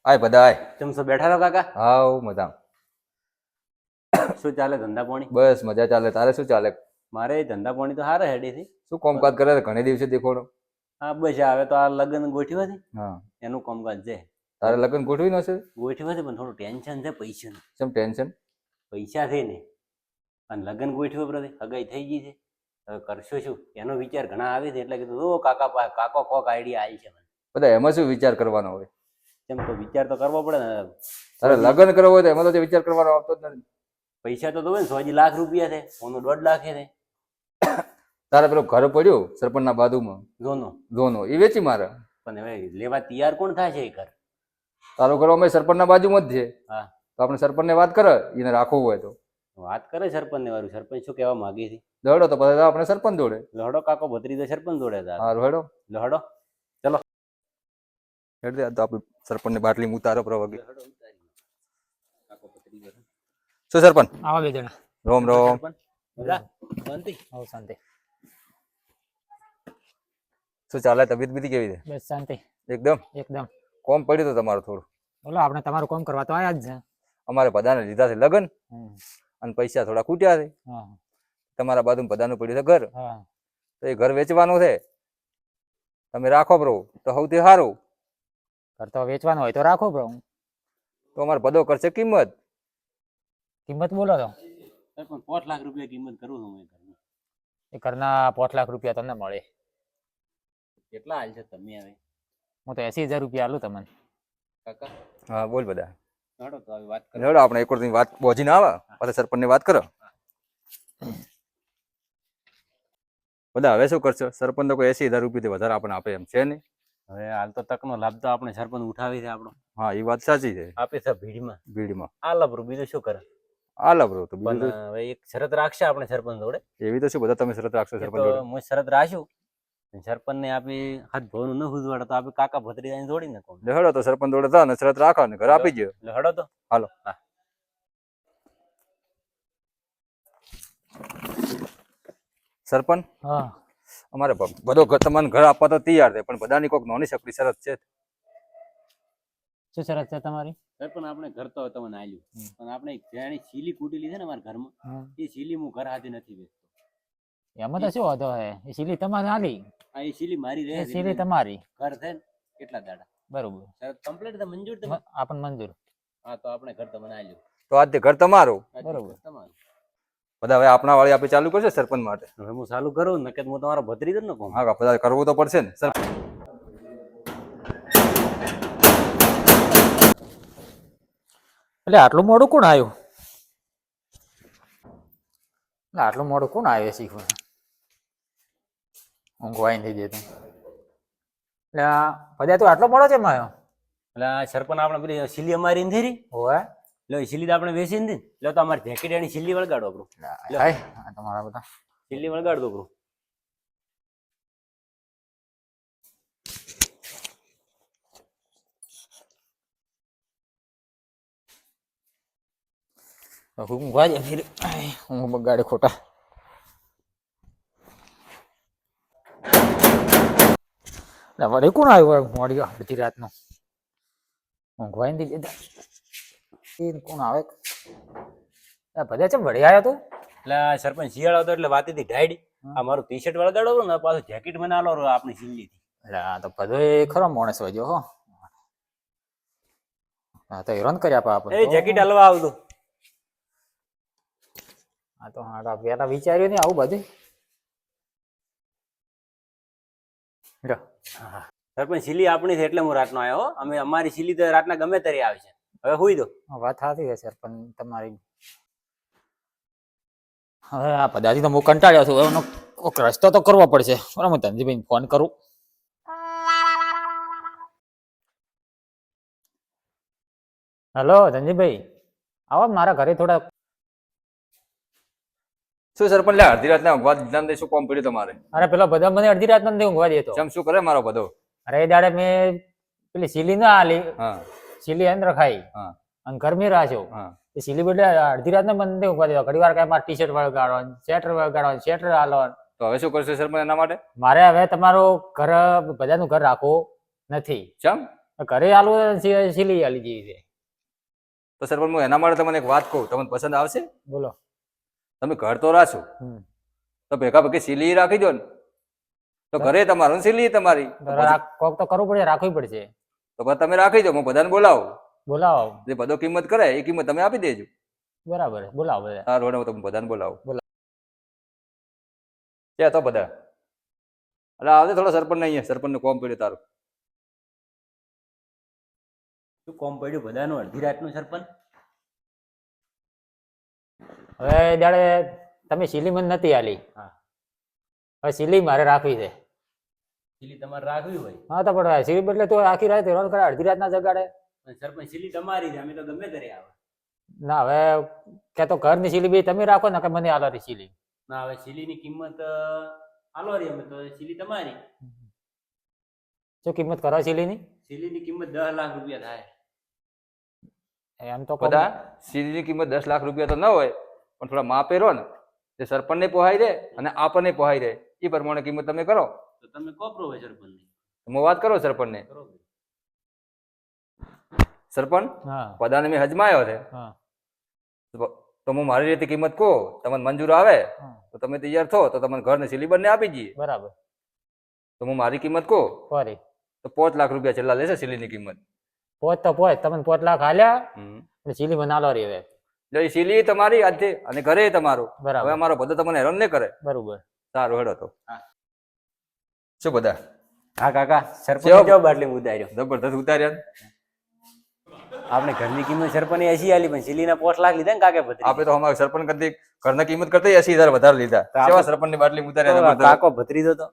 આય બધા આય. કેમ છો બેઠા છો કાકા? હાવ મજા. શું ચાલે ધંધા પાણી? બસ મજા ચાલે. તારે શું ચાલે? મારે ધંધા પાણી તો સારા હેડી છે. શું કામકાજ કરે છે? ઘણી દિવસે દેખોડો. હા બસ હવે તો આ લગ્ન ગોઠવ્યા છે, હા એનું કામકાજ છે. તારે લગ્ન ગોઠવી ન છે? ગોઠવ્યા છે પણ થોડું ટેન્શન છે પૈસાનું. કેમ ટેન્શન? પૈસા છે ને અને લગ્ન ગોઠવ્યો પ્રતિ હગાઈ થઈ ગઈ છે. હવે કરશો શું એનો વિચાર ઘણા આવે છે એટલે કીધું ઓ કાકો કોક આઈડિયા આવી છે મને. બધા એમાં શું વિચાર કરવાનો હોય? કેમ તો વિચાર તો કરવો પડે ને. તારે લગ્ન કરવો હોય તો એમાં તો વિચાર કરવાનો આવતો જ નથી. પૈસા તો હોય ને 100 લાખ રૂપિયા છે, ઓનું 1.5 લાખ છે. તારે પેલો ઘર પડ્યો સરપંચના બાજુમાં જોનો એ વેચી મારે. પણ હવે લેવા તૈયાર કોણ થાય છે એ ઘર? તારો ઘર અમે સરપંચના બાજુમાં જ છે. હા તો આપણે સરપંચને વાત કરે એને રાખવું હોય તો. વાત કરે સરપંચ ને વાળું. સરપંચ શું કહેવા માંગે છે? દોડો તો પછી આપણે સરપંચ દોડે. લહડો કાકો ભત્રી તો સરપંચ જોડે હતા. હા રોહેડો લહડો ચલો હેડ દે. તો આપણે સરપંચની બાટલી ઉતારો પ્રવગે. શું સરપંચ? આવા બે જણા. રોમ રોમ. શાંતિ. શું ચાલે? તબિયત બીજી કેવી છે? બસ શાંતિ એકદમ એકદમ. કોમ પડ્યું તો તમારું થોડું. બોલો આપણે તમારું કામ કરવા તો આયા જ છે. અમારે બધાને લીધા છે લગન અને પૈસા થોડા ખૂટ્યા છે. હા તમારા બાજુ બધાનું પડ્યું છે ઘર. હા તો એ ઘર વેચવાનું છે. તમે રાખો બ્રો તો સૌથી સારું. ઘર તો વેચવાનું હોય તો રાખો બ્રો. તો અમારે બધો કરશે કિંમત. કિંમત બોલો તો. પણ 5 લાખ રૂપિયા કિંમત કરું છું હું ઘરની. એ ઘરના 5 લાખ રૂપિયા તમને મળે. કેટલા હાલ છે તમે હવે? હું તો 80,000 રૂપિયા આલું તમને. કાકા હા બોલ બધા. લડો તો હવે વાત કરો. લેવડો આપણે એક વાર વાત પહોંચીને આવે પછી સરપંચની વાત કરો. બધા હવે શું કરશો? સરપંચ તો કોઈ 80,000 રૂપિયાથી વધારે આપણને આપે એમ છે નહીં. હવે હાલ તો તકનો લાભ તો આપણે સરપંચ ઉઠાવી છે આપણો. હા એ વાત સાચી છે. આપે છે ભીડમાં. આ લબરું બીજું શું કરે? લબરો તો બીજું પણ હવે એક શરત રાખશે આપણે સરપંચ જોડે. એવી તો શું બધા તમે શરત રાખશો સરપંચ જોડે? હું શરત રાખ્યું સરપંચ ને આપે હાથ ભવનું ન હુજવાડે તો આપણે કાકા ભત્રીજાને જોડીને કહું. લેહડો તો સરપંચ જોડે જા ને શરત રાખો ને ઘર આપી ગયો. હડો તો હાલો. હા સરપંચ હા અમારે બધો તમને ઘર આપવા તો તૈયાર છે પણ બધાની કોઈક નાની સપડી શરત છે. શું શરત છે તમારી? સરપંચ આપણે ઘર તો તમને આલ્યું પણ આપણે જેની સીલી કૂટેલી છે ને અમારા ઘરમાં એ સીલી હું ઘર હાથે નથી વેચતો. એમાં તો શું વાંધો હે? એ સીલી તમારી હાલી. આ એ સીલી મારી રહે. એ સીલી તમારી. ઘર છે ને કેટલા દાડા બરોબર. શરત કમ્પ્લીટ તો મંજૂર તમે? આપણ મંજૂર. હા તો આપણે ઘર તમને આલ્યું. તો આજે ઘર તમારું. બરોબર. તમારું. બધા હવે આપણા વાળી આપણે ચાલુ કરશે સરપંચ માટે. હવે હું ચાલુ કરું ને કે હું તમારો ભત્રીજો જ ન કહું. હા બધા કરવું તો પડશે ને સર. એટલે આટલું મોડું કોણ આવ્યું? એટલે આટલું મોડું કોણ આવ્યું શીખવા? ઊંઘવાઈ નથી દેતું. એટલે આ બધા તું આટલો મોડો છે આવ્યો? એટલે આ સરપંચ આપણે પેલી સીલી અમારી નથી રહી. હોય એટલે એ સીલી તો આપણે વેચી નથી. એટલે તો અમારે જેકેટ સીલી વળગાડો આપણું. તમારા બધા સીલી વળગાડ દો આપણું. ઊંઘવા દે ફિર ઊંઘ બગાડે ખોટા. વળી કોણ આવ્યું મોડી અડધી રાતનો? ઊંઘવાઈ નથી દેતા. એ કોણ આવે? બધા ચમ વળી આવ્યો તું? એટલે આ સરપંચ શિયાળો હતો એટલે વાતીથી ઢાઈડી આ મારું ટી શર્ટ વળગાડો ને પાછું જેકેટ મને આલો આપણી સીલી થી. એટલે આ તો બધો એ ખરો માણસ હોય હો. હા તો હેરાન કર્યા આપણે. એ જેકેટ હલવા આવતું. હા તો હા પેલા વિચાર્યું નહીં આવું બધું. સરપંચ સીલી આપણી છે એટલે હું રાતનો આવ્યો હો. અમે અમારી સીલી તો રાતના ગમે ત્યારે આવે છે. હવે હુઈ દો. વાત સાચી છે સર પણ તમારી હવે આ પદાથી તો હું કંટાળ્યો છું. એનો કોઈક રસ્તો તો કરવો પડશે. બરાબર હું ધનજીભાઈ ફોન કરું. હેલો ધનજીભાઈ આવો મારા ઘરે થોડા. શું સરપંચ લે અડધી રાતના ઊંઘવા દીધા શું કોમ પડ્યું તમારે? અરે પેલો બધા મને અડધી રાત નથી ઊંઘવા દેતો. જેમ શું કરે મારો બધો? અરે એ દાડે મેં પેલી સીલી ના આલી. હા સીલી અંદર ખાઈ હા અને ગરમી રાખ્યો. હા એ સીલી બદલે અડધી રાત મને નથી ઊંઘવા દેતો. ઘડી વાર કઈ મારે ટી શર્ટ વળગાડો, સ્વેટર વળગાડો, સ્વેટર હાલો. તો હવે શું કરશે સરપંચ એના માટે? મારે હવે તમારું ઘર બધાનું ઘર રાખવું નથી. ચમ ઘરે આલુ સીલી આલી જેવી છે. તો સરપંચ હું એના માટે તમને એક વાત કહું, તમને પસંદ આવશે? બોલો. તમે ઘર તો રાખશો હમ. તો ભેગા ભેગી સીલી રાખી દો ને, તો ઘરે તમારું ને સીલી તમારી. કોક તો કરવું પડે, રાખવી પડશે. તો પછી તમે રાખી દો, હું બધાને બોલાવું. બોલાવો. જે બધો કિંમત કરે એ કિંમત તમે આપી દેજો. બરાબર છે, બોલાવો બધા. સારું હેડો, હું તમે બધાને બોલાવું. બોલાવો. ક્યાં તો બધા? એટલે આવજે થોડો સરપંચ ને અહીંયા, સરપંચ નું કોમ પડ્યું તારું. શું કોમ પડ્યું બધાનું અડધી રાતનું સરપંચ? હવે દાડે તમે સીલી મને નથી આલી. હા. હવે સીલી મારે રાખવી છે. સીલી તમારે રાખવી હોય હા તો પણ સીલી બદલે તો આખી રાત હેરાન કરે, અડધી રાત ના જગાડે. પણ સરપંચ સીલી તમારી છે, અમે તો ગમે ત્યારે આવે. ના હવે કે તો ઘરની સીલી બી તમે રાખો ને કે મને આલો સીલી. ના હવે સીલીની કિંમત આલો રહી, અમે તો સીલી તમારી. શું કિંમત કરો સીલીની? સીલીની કિંમત 10 લાખ રૂપિયા થાય. એમ તો કહું. બધા સીલીની કિંમત 10 લાખ રૂપિયા તો ન હોય, પણ થોડા માપે રહો ને, જે સરપંચ ને પોહાઈ રહે અને આપણને પોહાઈ રહે એ પ્રમાણે કિંમત તમે કરો. તો તમે કોપરો હોય સરપંચ હું વાત કરો સરપંચ ને. બરોબર. સરપંચ હા બધાને મેં હજમાયો છે, હા તો હું મારી રીતે કિંમત કહું, તમને મંજૂર આવે હા. તો તમે તૈયાર થો તો તમને ઘર ને સીલી બંને આપી દઈએ. બરાબર. તો હું મારી કિંમત કહું ફરી તો 5 લાખ રૂપિયા છેલ્લા લેશે સીલીની કિંમત. પોચ તો પોચ તમને 5 લાખ હાલ્યા હમ. એટલે સીલી મને આલો રહી હવે. જો એ સીલી તમારી આજે અને ઘરે તમારું. હવે બરાબર અમારો બધો તમને હેરાન નહીં કરે. બરોબર. સારું હેડો તો. હા. શું બધા હા કાકા, કેવો? સરપંચ જો બાટલી ઉતાર્યો. જબરદસ્ત ઉતાર્યા. આપણે ઘરની કિંમત સરપંચ 80 આલી, પણ સીલીના 5 લાખ લીધા ને કાકે ભત્રી. આપણે તો અમારા સરપંચ કરતી ઘરના કિંમત કરતા 80,000 વધારે લીધા. તો આપણે- કેવા સરપંચ ની બાટલી ઉતાર્યા જબરદસ્ત. કાકો ભત્રીજો તો